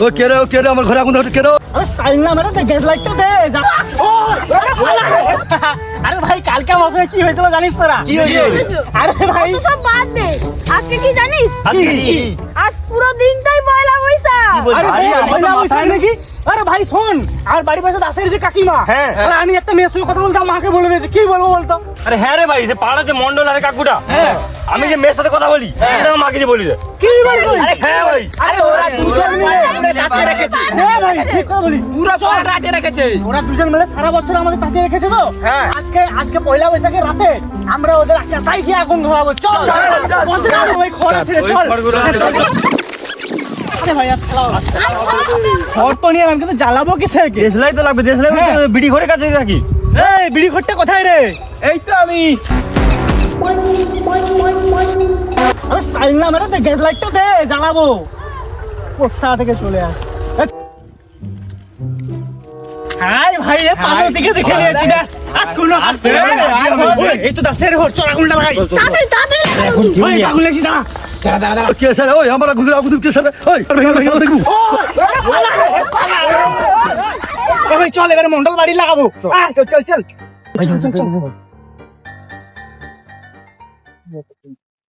ও কে রে আমার ঘরে আগুন ধরে কে রে? আরে স্টাইল না মেরে গ্যাস লাইটটা দে আরে ভাই কালকে আমার সাথে কি হয়েছিল জানিস তোরা? কি হয়েছে? আরে ভাই তো সব বাদ দে, আজকে কি জানিস? আজকে কি? আজ পুরো দিনটাই পয়লা বৈশাখ। আরে ভাই পয়লা বৈশাখ নাকি? আরে ভাই শোন, আর বাড়ি পাশে দাসের যে কাকিমা, হ্যাঁ। আরে আমি একটা মেয়ের সঙ্গে কথা বলতাম, মাকে বলে দিয়েছে। কি বলবো বলতো? আরে হ্যাঁ রে ভাই, যে পাড়াতে মন্ডল আর কাকুটা, হ্যাঁ। আমি যে মেয়ের সাথে কথা বলি এটা আমার মাকে যে বলি দে। কি বলবো? হ্যাঁ ভাই, আরে ওরা দুজন মিলে তাকিয়ে রেখেছে। হ্যাঁ ভাই ঠিক কথা বলি, পুরো পাড়া রাতে রেখেছে। ওরা দুজন মিলে সারা বছর আমাদের তাকিয়ে রেখেছে তো। হ্যাঁ। আজকে পয়লা বৈশাখের রাতে আমরা ওদের একটা তাই গিয়ে আগুন ধরাবো। চল বসে আগে ভাই খড় ছেড়ে চল। আরে ভাই আজ খেলা হবে। খড় তো নিয়ে আমি কিন্তু জ্বালাবো কিসে? দেশলাই তো লাগবে, দেশলাই বিড়ি ঘরে কাছে রাখি। এই বিড়ি খড়টা কোথায় রে? এই তো আমি। আরে স্টাইল না মেরে গ্যাস লাইটটা দে, জ্বালাবো। কোথা থেকে চলে আস। হাই ভাই এ পাগল দিকে দেখে নিয়েছি না আজ কোন আসছে। এই তো দাসের ঘর, চল আগুনটা লাগাই। তাড়াতাড়ি তাড়াতাড়ি ওই আগুন লাগছি দাঁড়া। কে স্যার? ওই আমার আগুন কে স্যার? ওই দেখবো। ও ভাই চল এবারে মন্ডল বাড়ি লাগাবো। চল চল চল।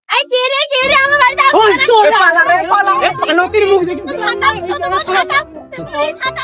এই কে রে আমার বাড়িতে ওই আগুন চল লাগাচ্ছে। এ পানতির মুখ দেখি। ছাতা, ছাতা, ছাতা।